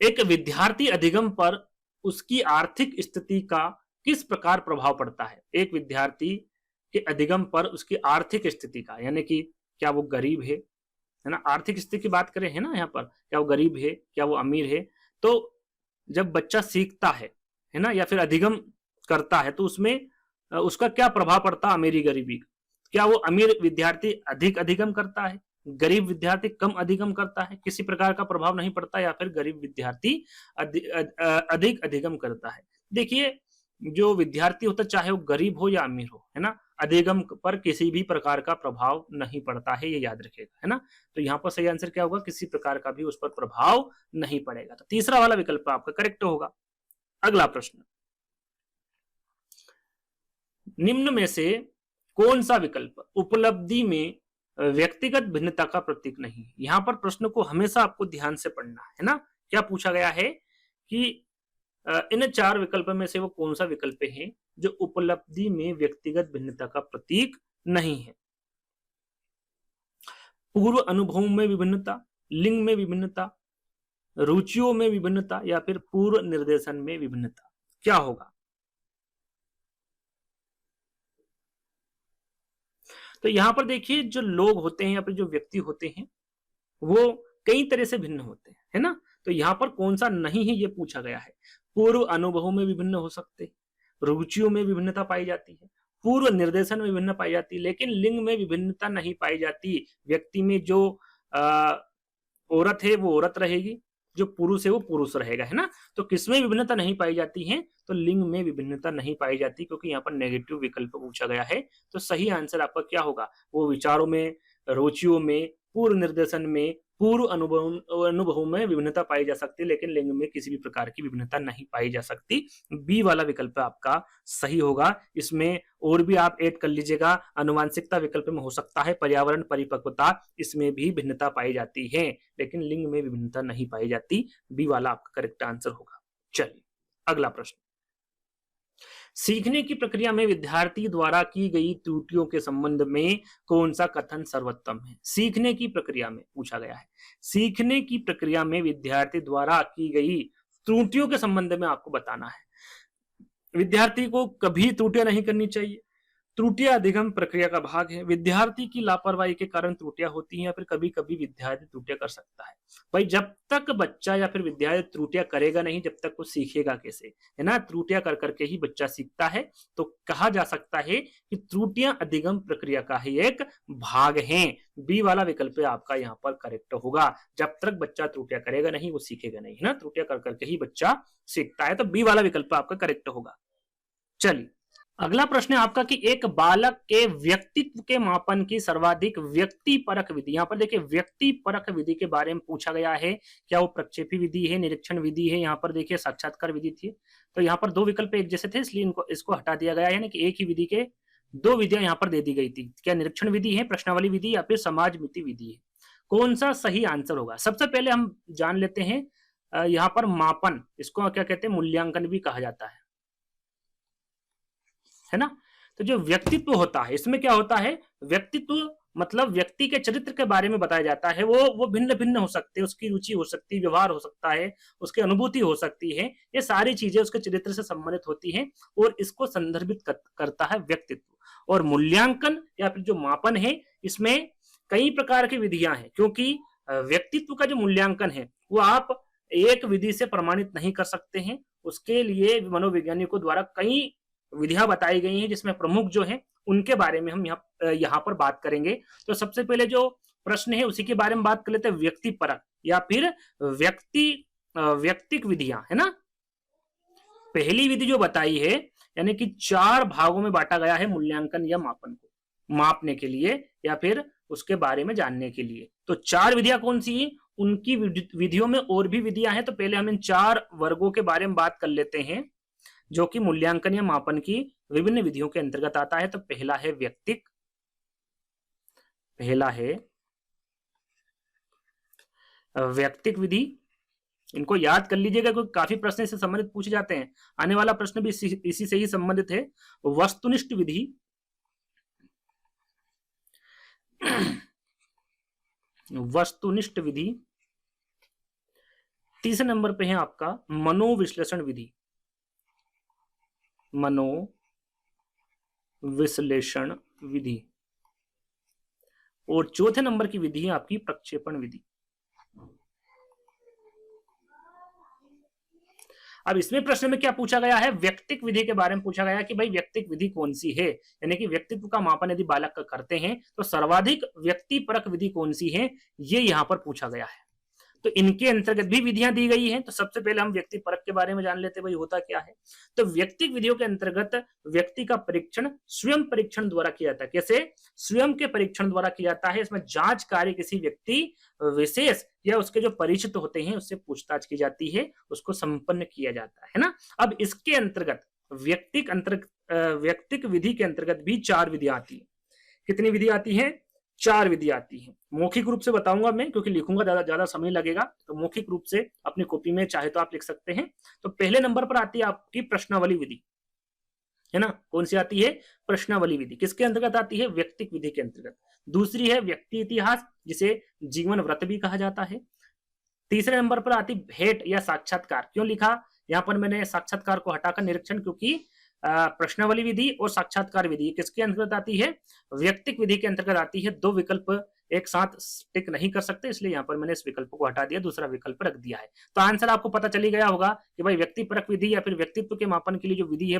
एक विद्यार्थी अधिगम पर उसकी आर्थिक स्थिति का किस प्रकार प्रभाव पड़ता है? एक विद्यार्थी के अधिगम पर उसकी आर्थिक स्थिति का, यानी कि क्या वो गरीब है ना। आर्थिक स्थिति की बात करें, है ना, यहाँ पर क्या वो गरीब है, क्या वो अमीर है? तो जब बच्चा सीखता है ना, या फिर अधिगम करता है, तो उसमें उसका क्या प्रभाव पड़ता है? अमीरी गरीबी। क्या वो अमीर विद्यार्थी अधिक अधिगम करता है, गरीब विद्यार्थी कम अधिगम करता है? किसी प्रकार का प्रभाव नहीं पड़ता, या फिर गरीब विद्यार्थी अधिक अधिगम करता है? देखिए, जो विद्यार्थी होता चाहे वो गरीब हो या अमीर हो, है ना, अधिगम पर किसी भी प्रकार का प्रभाव नहीं पड़ता है, ये याद रखेगा, है ना। तो यहाँ पर सही आंसर क्या होगा? किसी प्रकार का भी उस पर प्रभाव नहीं पड़ेगा। तो तीसरा वाला विकल्प आपका करेक्ट होगा। अगला प्रश्न। निम्न में से कौन सा विकल्प उपलब्धि में व्यक्तिगत भिन्नता का प्रतीक नहीं है? यहां पर प्रश्न को हमेशा आपको ध्यान से पढ़ना है ना। क्या पूछा गया है कि इन 4 विकल्प में से वो कौन सा विकल्प है जो उपलब्धि में व्यक्तिगत भिन्नता का प्रतीक नहीं है? पूर्व अनुभव में विभिन्नता, लिंग में विभिन्नता, रुचियों में विभिन्नता या फिर पूर्व निर्देशन में विभिन्नता, क्या होगा? तो यहां पर देखिए जो लोग होते हैं या फिर जो व्यक्ति होते हैं वो कई तरह से भिन्न होते हैं, है ना? तो यहाँ पर कौन सा नहीं है ये पूछा गया है। पूर्व अनुभवों में विभिन्न हो सकते हैं, रुचियों में विभिन्नता पाई जाती है, पूर्व निर्देशन में विभिन्न पाई जाती है, लेकिन लिंग में विभिन्नता नहीं पाई जाती। व्यक्ति में जो औरत है वो औरत रहेगी, जो पुरुष है वो पुरुष रहेगा, है ना? तो किसमें विभिन्नता नहीं पाई जाती है? तो लिंग में विभिन्नता नहीं पाई जाती, क्योंकि यहाँ पर नेगेटिव विकल्प पूछा गया है। तो सही आंसर आपका क्या होगा? वो विचारों में, रुचियों में, पूर्व निर्देशन में, पूर्व अनुभवों में विभिन्नता पाई जा सकती है, लेकिन लिंग में किसी भी प्रकार की विभिन्नता नहीं पाई जा सकती। बी वाला विकल्प आपका सही होगा। इसमें और भी आप ऐड कर लीजिएगा, आनुवांशिकता विकल्प में हो सकता है, पर्यावरण परिपक्वता, इसमें भी भिन्नता पाई जाती है, लेकिन लिंग में विभिन्नता नहीं पाई जाती। बी वाला आपका करेक्ट आंसर होगा। चलिए अगला प्रश्न, सीखने की प्रक्रिया में विद्यार्थी द्वारा की गई त्रुटियों के संबंध में कौन सा कथन सर्वोत्तम है? सीखने की प्रक्रिया में पूछा गया है। सीखने की प्रक्रिया में विद्यार्थी द्वारा की गई त्रुटियों के संबंध में आपको बताना है। विद्यार्थी को कभी त्रुटियां नहीं करनी चाहिए। त्रुटियां अधिगम प्रक्रिया का भाग है। विद्यार्थी की लापरवाही के कारण त्रुटियां होती हैं या फिर कभी कभी विद्यार्थी त्रुटियां कर सकता है। भाई जब तक बच्चा या फिर विद्यार्थी त्रुटियां करेगा नहीं, जब तक वो सीखेगा कैसे, है ना? त्रुटियां कर करके ही बच्चा सीखता है। तो कहा जा सकता है कि त्रुटियां अधिगम प्रक्रिया का ही एक भाग है। बी वाला विकल्प आपका यहाँ पर करेक्ट होगा। जब तक बच्चा त्रुटियां करेगा नहीं वो सीखेगा नहीं, है ना? त्रुटियां कर करके ही बच्चा सीखता है। तो बी वाला विकल्प आपका करेक्ट होगा। चलिए अगला प्रश्न है आपका कि एक बालक के व्यक्तित्व के मापन की सर्वाधिक व्यक्ति परक विधि, यहाँ पर देखिए व्यक्ति परक विधि के बारे में पूछा गया है। क्या वो प्रक्षेपी विधि है, निरीक्षण विधि है? यहाँ पर देखिए साक्षात्कार विधि थी। तो यहाँ पर दो विकल्प एक जैसे थे, इसलिए इसको हटा दिया गया है, यानी कि एक ही विधि के दो विधियां यहाँ पर दे दी गई थी। क्या निरीक्षण विधि है, प्रश्नावली विधि या फिर समाज मिति विधि है? कौन सा सही आंसर होगा? सबसे पहले हम जान लेते हैं यहाँ पर मापन, इसको क्या कहते हैं? मूल्यांकन भी कहा जाता है ना? तो जो व्यक्तित्व होता है इसमें क्या होता है? व्यक्तित्व मतलब व्यक्ति के चरित्र के बारे में बताया जाता है। वो भिन्न भिन्न हो सकते हैं, उसकी रुचि हो सकती है, व्यवहार हो सकता है, उसकी अनुभूति हो सकती है, ये सारी चीजें उसके चरित्र से संबंधित होती हैं और इसको संदर्भित करता है व्यक्तित्व। और मूल्यांकन या फिर जो मापन है इसमें कई प्रकार की विधियां हैं, क्योंकि व्यक्तित्व का जो मूल्यांकन है वो आप एक विधि से प्रमाणित नहीं कर सकते हैं। उसके लिए मनोवैज्ञानिकों द्वारा कई विधियां बताई गई हैं, जिसमें प्रमुख जो है उनके बारे में हम यहाँ पर बात करेंगे। तो सबसे पहले जो प्रश्न है उसी के बारे में बात कर लेते हैं, व्यक्ति परक या फिर व्यक्तिक विधियां, है ना? पहली विधि जो बताई है, यानी कि 4 भागों में बांटा गया है मूल्यांकन या मापन को मापने के लिए या फिर उसके बारे में जानने के लिए। तो 4 विधियां कौन सी है? उनकी विधियों में और भी विधियां हैं। तो पहले हम इन 4 वर्गों के बारे में बात कर लेते हैं जो कि मूल्यांकन या मापन की विभिन्न विधियों के अंतर्गत आता है। तो पहला है व्यक्तिक विधि। इनको याद कर लीजिएगा क्योंकि काफी प्रश्न इससे संबंधित पूछे जाते हैं। आने वाला प्रश्न भी इसी से ही संबंधित है। वस्तुनिष्ठ विधि, वस्तुनिष्ठ विधि। तीसरे नंबर पे है आपका मनोविश्लेषण विधि, मनोविश्लेषण विधि। और चौथे नंबर की विधि है आपकी प्रक्षेपण विधि। अब इसमें प्रश्न में क्या पूछा गया है? व्यक्तिक विधि के बारे में पूछा गया है कि भाई व्यक्तिक विधि कौन सी है, यानी कि व्यक्तित्व का मापन यदि बालक का करते हैं तो सर्वाधिक व्यक्ति परक विधि कौन सी है, ये यहां पर पूछा गया है। तो इनके अंतर्गत भी विधियां दी गई हैं। तो सबसे पहले हम व्यक्ति परक के बारे में जान लेते हैं, भाई होता क्या है। तो व्यक्तिक विधियों के अंतर्गत व्यक्ति का परीक्षण स्वयं परीक्षण द्वारा किया जाता है। कैसे? स्वयं के परीक्षण द्वारा किया जाता है। इसमें जांच कार्य किसी व्यक्ति विशेष या उसके जो परिचित होते हैं उससे पूछताछ की जाती है, उसको संपन्न किया जाता है ना। अब इसके अंतर्गत व्यक्तिक विधि के अंतर्गत भी 4 विधियां आती है। कितनी विधि आती है? 4 विधि आती है। मौखिक रूप से बताऊंगा मैं, क्योंकि लिखूंगा ज्यादा समय लगेगा। तो मौखिक रूप से अपनी कॉपी में चाहे तो आप लिख सकते हैं। तो पहले नंबर पर आती है आपकी प्रश्नावली विधि, है ना? कौन सी आती है? प्रश्नावली विधि। किसके अंतर्गत आती है? व्यक्तिक विधि के अंतर्गत। दूसरी है व्यक्ति इतिहास, जिसे जीवन व्रत भी कहा जाता है। तीसरे नंबर पर आती भेंट या साक्षात्कार। क्यों लिखा यहाँ पर मैंने साक्षात्कार को हटाकर निरीक्षण, क्योंकि प्रश्नावली विधि और साक्षात्कार विधि किसके अंतर्गत आती है, व्यक्तिक विधि के अंतर्गत आती है। दो विकल्प एक साथ टिक नहीं कर सकते, इसलिए यहाँ पर मैंने इस विकल्प को हटा दिया, दूसरा विकल्प रख दिया है। तो आंसर आपको पता चली गया होगा कि भाई व्यक्तिपरक विधि या फिर व्यक्तित्व के मापन के लिए जो विधि है,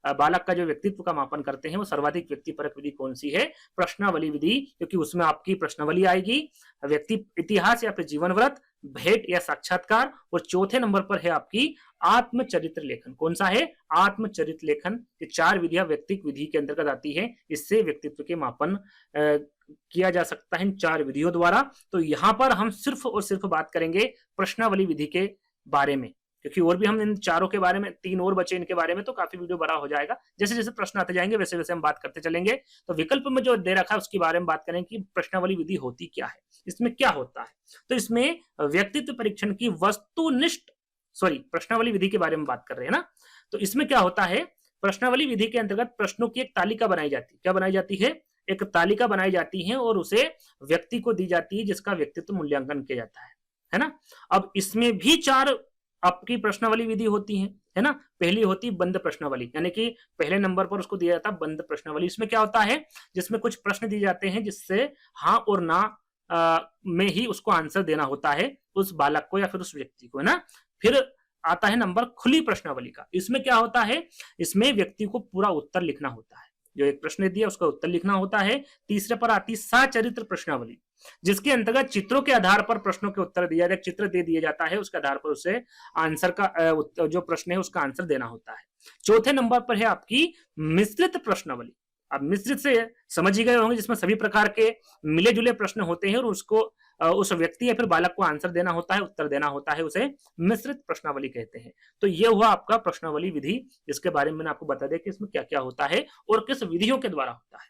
बालक का जो व्यक्तित्व का मापन करते हैं, वो सर्वाधिक व्यक्तिपरक विधि कौन सी है, प्रश्नावली विधि, क्योंकि उसमें आपकी प्रश्नावली आएगी, व्यक्ति इतिहास या फिर जीवन व्रत, भेंट या साक्षात्कार, और चौथे नंबर पर है आपकी आत्मचरित्र लेखन। कौन सा है, आत्मचरित्र लेखन। ये चार विधियां व्यक्तिक विधि के अंतर्गत आती है, इससे व्यक्तित्व के मापन किया जा सकता है इन चार विधियों द्वारा। तो यहाँ पर हम सिर्फ और सिर्फ बात करेंगे प्रश्नावली विधि के बारे में, क्योंकि और भी हम इन चारों के बारे में, तीन और बचे इनके बारे में, तो काफी वीडियो बड़ा हो जाएगा। जैसे जैसे प्रश्न आते जाएंगे वैसे वैसे हम बात करते चलेंगे। तो विकल्प में जो दे रखा है उसके बारे में बात करें कि प्रश्नावली विधि होती क्या है, इसमें क्या होता है। तो इसमें व्यक्तित्व परीक्षण की वस्तुनिष्ठ, प्रश्नावली विधि के बारे में बात कर रहे हैं ना। तो इसमें क्या होता है, प्रश्नावली विधि के अंतर्गत प्रश्नों की एक तालिका बनाई जाती है। क्या बनाई जाती है, एक तालिका बनाई जाती है और उसे व्यक्ति को दी जाती है, जिसका व्यक्तित्व मूल्यांकन किया जाता है ना। अब इसमें भी चार आपकी प्रश्नावली विधि होती है ना। पहली होती बंद प्रश्नावली, यानी कि पहले नंबर पर उसको दिया जाता है बंद प्रश्नावली। इसमें क्या होता है, जिसमें कुछ प्रश्न दिए जाते हैं, जिससे हाँ और ना में ही उसको आंसर देना होता है उस बालक को या फिर उस व्यक्ति को, है ना। फिर आता है नंबर खुली प्रश्नावली का। इसमें क्या होता है, इसमें व्यक्ति को पूरा उत्तर लिखना होता है, जो एक प्रश्न दिया उसका उत्तर लिखना होता है। तीसरे पर आती सचरित्र प्रश्नावली, जिसके अंतर्गत चित्रों के आधार पर प्रश्नों के उत्तर दिया जाए, चित्र दे दिया जाता है, उसके आधार पर उसे आंसर का जो प्रश्न है उसका आंसर देना होता है। चौथे नंबर पर है आपकी मिश्रित प्रश्नावली। अब मिश्रित से समझ ही गए होंगे, जिसमें सभी प्रकार के मिले जुले प्रश्न होते हैं और उसको उस व्यक्ति या फिर बालक को आंसर देना होता है, उत्तर देना होता है, उसे मिश्रित प्रश्नावली कहते हैं। तो ये हुआ आपका प्रश्नावली विधि, जिसके बारे में मैंने आपको बता दिया कि इसमें क्या क्या होता है और किस विधियों के द्वारा होता है।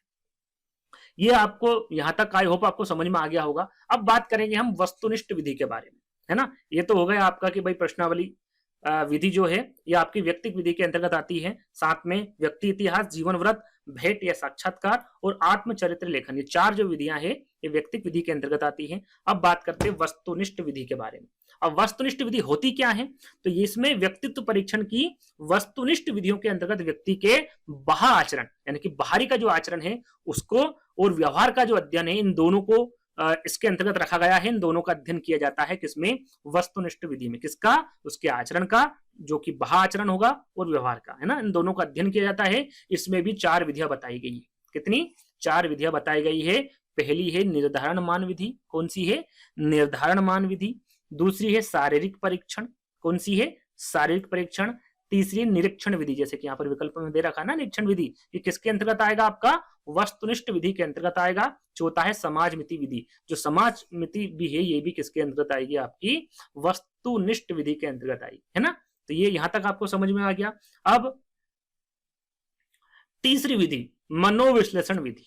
ये आपको यहां तक आई होप आपको समझ में आ गया होगा। अब बात करेंगे हम वस्तुनिष्ठ विधि के बारे में, है ना। ये तो हो गया आपका कि भाई प्रश्नावली विधि जो है ये आपकी व्यक्तिक विधि के अंतर्गत आती है। साथ में व्यक्ति इतिहास, जीवन व्रत, भेंट या साक्षात्कार और आत्मचरित्र लेखन, ये चार जो विधियां हैं ये व्यक्तिक विधि के अंतर्गत आती हैं। अब बात करते हैं वस्तुनिष्ठ विधि के बारे में। अब वस्तुनिष्ठ विधि होती क्या है, तो इसमें व्यक्तित्व परीक्षण की वस्तुनिष्ठ विधियों के अंतर्गत व्यक्ति के बाह्य आचरण, यानी कि बाहरी का जो आचरण है उसको और व्यवहार का जो अध्ययन है, इन दोनों को इसके अंतर्गत रखा गया है। इन दोनों का अध्ययन किया जाता है किसमें, वस्तुनिष्ठ विधि में। किसका, उसके आचरण का, जो कि बाह्य आचरण होगा, और व्यवहार का, है ना। इन दोनों का अध्ययन किया जाता है। इसमें भी चार विधियां बताई गई है। कितनी, चार विधियां बताई गई है। पहली है निर्धारण मान विधि। कौन सी है, निर्धारण मान विधि। दूसरी है शारीरिक परीक्षण। कौन सी है, शारीरिक परीक्षण। तीसरी निरीक्षण विधि, जैसे कि यहाँ पर विकल्प में दे रखा है ना, निरीक्षण विधि, ये किसके अंतर्गत आएगा, आपका वस्तुनिष्ठ विधि के अंतर्गत आएगा। चौथा है समाज मिति विधि। जो समाज मिति भी है ये भी किसके अंतर्गत आएगी, आपकी वस्तुनिष्ठ विधि के अंतर्गत आएगी, है ना। तो ये यहां तक आपको समझ में आ गया। अब तीसरी विधि मनोविश्लेषण विधि।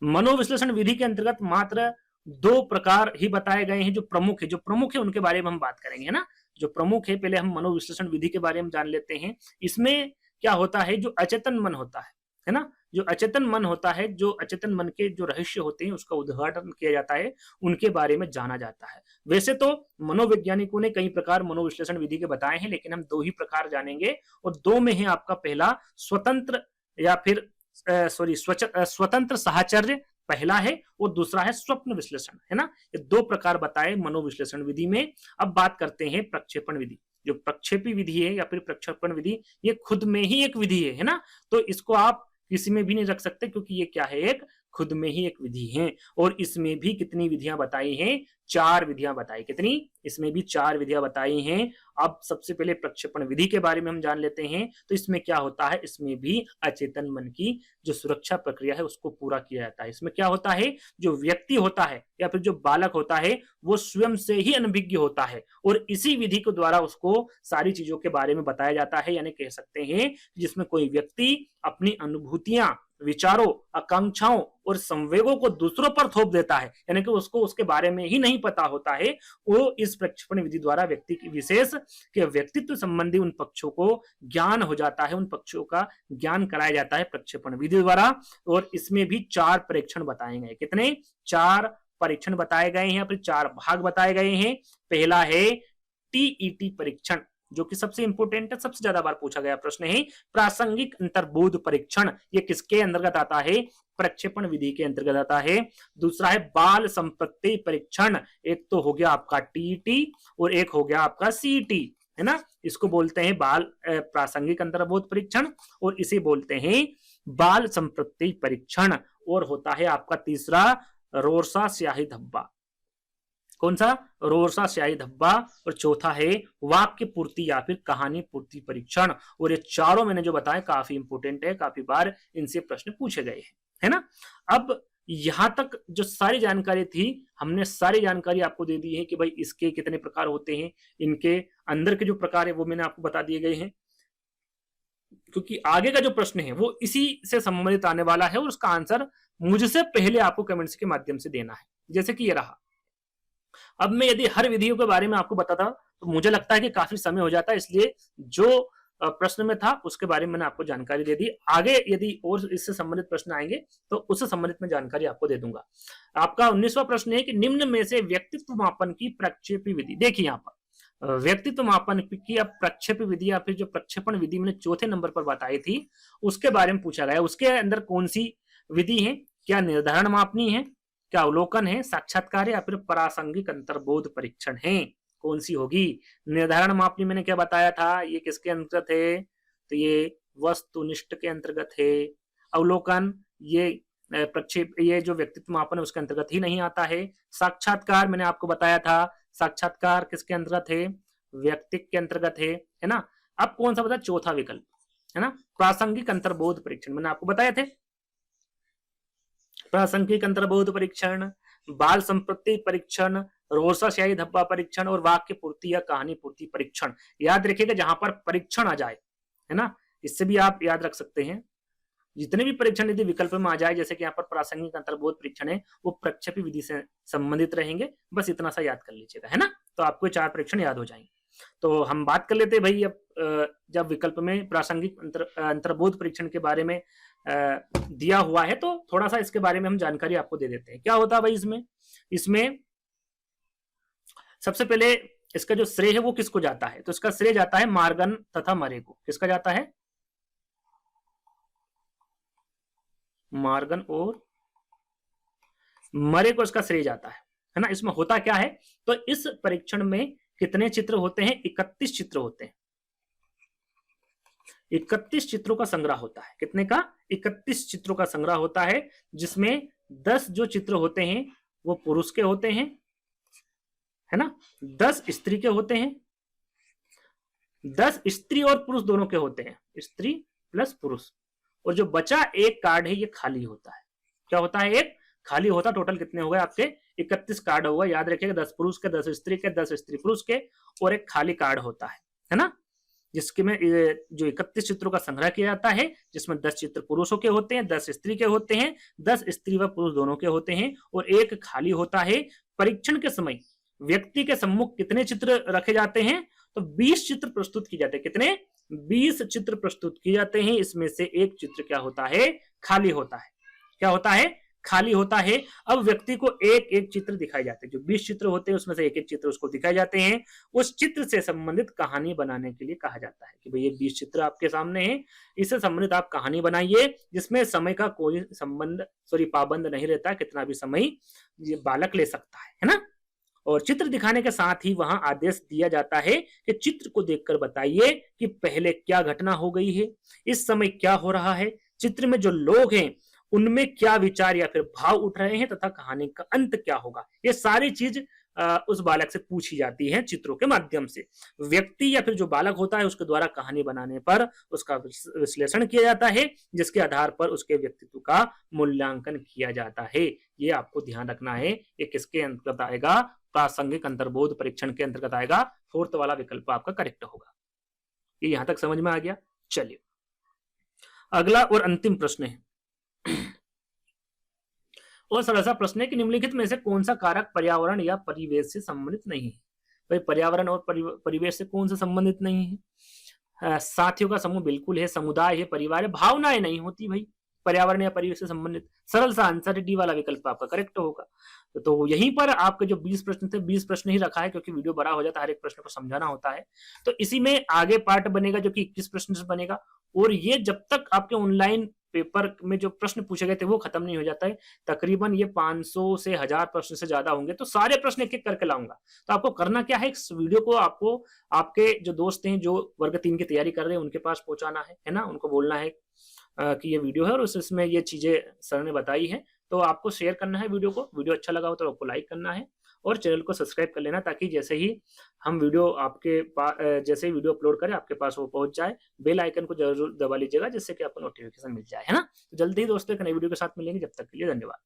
मनोविश्लेषण विधि के अंतर्गत मात्र दो प्रकार ही बताए गए हैं, जो प्रमुख है उनके बारे में हम बात करेंगे, है ना। जो प्रमुख है, पहले हम मनोविश्लेषण विधि के बारे में जान लेते हैं। इसमें क्या होता है, जो अचेतन मन होता है ना, जो अचेतन मन होता है, जो अचेतन मन के जो रहस्य होते हैं उसका उद्घाटन किया जाता है, उनके बारे में जाना जाता है। वैसे तो मनोवैज्ञानिकों ने कई प्रकार मनोविश्लेषण विधि के बताए हैं, लेकिन हम दो ही प्रकार जानेंगे, और दो में है आपका पहला स्वतंत्र या फिर स्वतंत्र साहचर्य पहला है, और दूसरा है स्वप्न विश्लेषण, है ना। ये दो प्रकार बताए मनोविश्लेषण विधि में। अब बात करते हैं प्रक्षेपण विधि। जो प्रक्षेपी विधि है या फिर प्रक्षेपण विधि, ये खुद में ही एक विधि है ना। तो इसको आप किसी में भी नहीं रख सकते, क्योंकि ये क्या है, एक खुद में ही एक विधि है। और इसमें भी कितनी विधियां बताई हैं, चार विधियां बताई। कितनी, इसमें भी चार विधियां बताई हैं। अब सबसे पहले प्रक्षेपण विधि के बारे में हम जान लेते हैं। तो इसमें क्या होता है, इसमें भी अचेतन मन की जो सुरक्षा प्रक्रिया है उसको पूरा किया जाता है। इसमें क्या होता है, जो व्यक्ति होता है या फिर जो बालक होता है वो स्वयं से ही अनभिज्ञ होता है, और इसी विधि के द्वारा उसको सारी चीजों के बारे में बताया जाता है। यानी कह सकते हैं जिसमें कोई व्यक्ति अपनी अनुभूतियां, विचारों, आकांक्षाओं और संवेगों को दूसरों पर थोप देता है, यानी कि उसको उसके बारे में ही नहीं पता होता है, वो इस प्रक्षेपण विधि द्वारा व्यक्ति की विशेष के व्यक्तित्व संबंधी उन पक्षों को ज्ञान हो जाता है, उन पक्षों का ज्ञान कराया जाता है प्रक्षेपण विधि द्वारा। और इसमें भी चार परीक्षण बताए गए। कितने, चार परीक्षण बताए गए हैं, फिर 4 भाग बताए गए हैं। पहला है टीईटी परीक्षण, जो कि सबसे इंपोर्टेंट है, सबसे ज्यादा बार पूछा गया प्रश्न है। प्रासंगिक अंतर्बोध परीक्षण, ये किसके अंतर्गत आता है? प्रक्षेपण विधि के अंतर्गत आता है। दूसरा है बाल संप्रत्यय परीक्षण, एक तो हो गया आपका टीईटी और एक हो गया आपका सीईटी, है ना। इसको बोलते हैं बाल प्रासंगिक अंतर्बोध परीक्षण और इसे बोलते हैं बाल संप्रत्यय परीक्षण। और होता है आपका तीसरा रोरसा स्याही धब्बा, कौन सा? रोरसा स्याही धब्बा। और चौथा है वाक्य पूर्ति या फिर कहानी पूर्ति परीक्षण। और ये चारों मैंने जो बताया काफी इंपोर्टेंट है, काफी बार इनसे प्रश्न पूछे गए हैं, है ना। अब यहां तक जो सारी जानकारी थी, हमने सारी जानकारी आपको दे दी है कि भाई इसके कितने प्रकार होते हैं, इनके अंदर के जो प्रकार है वो मैंने आपको बता दिए गए हैं। क्योंकि आगे का जो प्रश्न है वो इसी से संबंधित आने वाला है और उसका आंसर मुझसे पहले आपको कमेंट्स के माध्यम से देना है, जैसे कि ये रहा। अब मैं यदि हर विधियों के बारे में आपको बताता तो मुझे लगता है कि काफी समय हो जाता है, इसलिए जो प्रश्न में था उसके बारे में मैंने आपको जानकारी दे दी। आगे यदि और इससे संबंधित प्रश्न आएंगे तो उससे संबंधित मैं जानकारी आपको दे दूंगा। आपका 19वां प्रश्न है कि निम्न में से व्यक्तित्व मापन की प्रक्षेपी विधि। देखिए यहाँ पर व्यक्तित्व मापन की प्रक्षेपी विधि या फिर जो प्रक्षेपण विधि मैंने चौथे नंबर पर बताई थी उसके बारे में पूछा गया। उसके अंदर कौन सी विधि है? क्या निर्धारण मापनी है, क्या अवलोकन है, साक्षात्कार या फिर प्रासंगिक अंतर्बोध परीक्षण है? कौन सी होगी? निर्धारण मापनी मैंने क्या बताया था, ये किसके अंतर्गत है? तो ये वस्तुनिष्ठ के अंतर्गत है। अवलोकन ये प्रक्षेप, ये जो व्यक्तित्व मापन है उसके अंतर्गत ही नहीं आता है। साक्षात्कार मैंने आपको बताया था, साक्षात्कार किसके अंतर्गत है? व्यक्तिक के अंतर्गत है ना। अब कौन सा बता? चौथा विकल्प, है ना, प्रासंगिक अंतर्बोध परीक्षण मैंने आपको बताए थे। प्रासंगिक अंतर्बोध परीक्षण, बाल संप्रत्यय परीक्षण, रोरसा स्याही धब्बा परीक्षण और वाक्य पूर्ति या कहानी पूर्ति परीक्षण। याद रखिएगा जहां पर परीक्षण आ जाए, है ना, इससे भी आप याद रख सकते हैं। जितने भी परीक्षण यदि विकल्प में आ जाए, जैसे कि यहाँ पर प्रासंगिक अंतर्बोध परीक्षण है, वो प्रक्षेपी विधि से संबंधित रहेंगे। बस इतना सा याद कर लीजिएगा, है ना। तो आपको 4 परीक्षण याद हो जाएंगे। तो हम बात कर लेते हैं भाई अब जब विकल्प में प्रासंगिक अंतर्बोध परीक्षण के बारे में दिया हुआ है तो थोड़ा सा इसके बारे में हम जानकारी आपको दे देते हैं। क्या होता है भाई इसमें सबसे पहले इसका जो श्रेय है वो किसको जाता है? तो इसका श्रेय जाता है मार्गन तथा मरे को। किसका जाता है? मार्गन और मरे को इसका श्रेय जाता है ना। इसमें होता क्या है? तो इस परीक्षण में कितने चित्र होते हैं? 31 चित्र होते हैं। 31 चित्रों का संग्रह होता है। कितने का? 31 चित्रों का संग्रह होता है, जिसमें 10 जो चित्र होते हैं वो पुरुष के होते हैं, है ना, 10 स्त्री के होते हैं, 10 स्त्री और पुरुष दोनों के होते हैं, स्त्री प्लस पुरुष। और जो बचा एक कार्ड है ये खाली होता है। क्या होता है? एक खाली होता। टोटल कितने हो गए आपके? 31 कार्ड होगा। याद रखिएगा 10 पुरुष के, 10 स्त्री के, 10 स्त्री पुरुष के और एक खाली कार्ड होता है ना, जिसके में जो 31 चित्रों का संग्रह किया जाता है, जिसमें 10 चित्र पुरुषों के होते हैं, 10 स्त्री के होते हैं, 10 स्त्री व पुरुष दोनों के होते हैं और एक खाली होता है। परीक्षण के समय व्यक्ति के सम्मुख कितने चित्र रखे जाते हैं? तो 20 चित्र प्रस्तुत किए जाते हैं। कितने? 20 चित्र प्रस्तुत किए जाते हैं। इसमें से एक चित्र क्या होता है? खाली होता है। क्या होता है? खाली होता है। अब व्यक्ति को एक एक चित्र दिखाए जाते हैं। जो 20 चित्र होते हैं उसमें से एक एक चित्र उसको दिखाए जाते हैं। उस चित्र से संबंधित कहानी बनाने के लिए कहा जाता है कि भाई ये 20 चित्र आपके सामने है, इससे संबंधित आप कहानी बनाइए, जिसमें समय का कोई संबंध पाबंद नहीं रहता, कितना भी समय ये बालक ले सकता है ना। और चित्र दिखाने के साथ ही वहां आदेश दिया जाता है कि चित्र को देखकर बताइए कि पहले क्या घटना हो गई है, इस समय क्या हो रहा है, चित्र में जो लोग हैं उनमें क्या विचार या फिर भाव उठ रहे हैं तथा कहानी का अंत क्या होगा। ये सारी चीज उस बालक से पूछी जाती है चित्रों के माध्यम से। व्यक्ति या फिर जो बालक होता है उसके द्वारा कहानी बनाने पर उसका विश्लेषण किया जाता है, जिसके आधार पर उसके व्यक्तित्व का मूल्यांकन किया जाता है। ये आपको ध्यान रखना है। ये किसके अंतर्गत आएगा? प्रासंगिक अंतर्बोध परीक्षण के अंतर्गत आएगा। 4th वाला विकल्प आपका करेक्ट होगा। ये यहां तक समझ में आ गया। चलिए अगला और अंतिम प्रश्न है और सरल सा प्रश्न है कि निम्नलिखित में से कौन सा कारक पर्यावरण या परिवेश से संबंधित नहीं है? भाई पर्यावरण और परिवेश से कौन सा संबंधित नहीं है? साथियों का समूह बिल्कुल है, समुदाय है, परिवार है, भावनाएं नहीं होती भाई पर्यावरण या परिवेश से संबंधित सरल सा आंसर है, डी वाला विकल्प आपका करेक्ट होगा। तो यहीं पर आपके जो 20 प्रश्न थे, 20 प्रश्न ही रखा है क्योंकि वीडियो बड़ा हो जाता है, हर एक प्रश्न को समझाना होता है। तो इसी में आगे पार्ट बनेगा जो कि 21 प्रश्न से बनेगा, और ये जब तक आपके ऑनलाइन पेपर में जो प्रश्न पूछे गए थे वो खत्म नहीं हो जाता है, तकरीबन ये 500 से 1000 प्रश्न से ज्यादा होंगे, तो सारे प्रश्न एक-एक करके लाऊंगा। तो आपको करना क्या है, इस वीडियो को आपको आपके जो दोस्त हैं जो वर्ग 3 की तैयारी कर रहे हैं उनके पास पहुंचाना है ना? उनको बोलना है कि ये वीडियो है और इसमें ये चीजें सर ने बताई है, तो आपको शेयर करना है वीडियो को। वीडियो अच्छा लगा हो तो आपको लाइक करना है और चैनल को सब्सक्राइब कर लेना, ताकि जैसे ही हम वीडियो आपके जैसे ही वीडियो अपलोड करें आपके पास वो पहुंच जाए। बेल आइकन को जरूर दबा लीजिएगा जिससे कि आपको नोटिफिकेशन मिल जाए, है ना? तो जल्दी ही दोस्तों एक नई वीडियो के साथ मिलेंगे, जब तक के लिए धन्यवाद।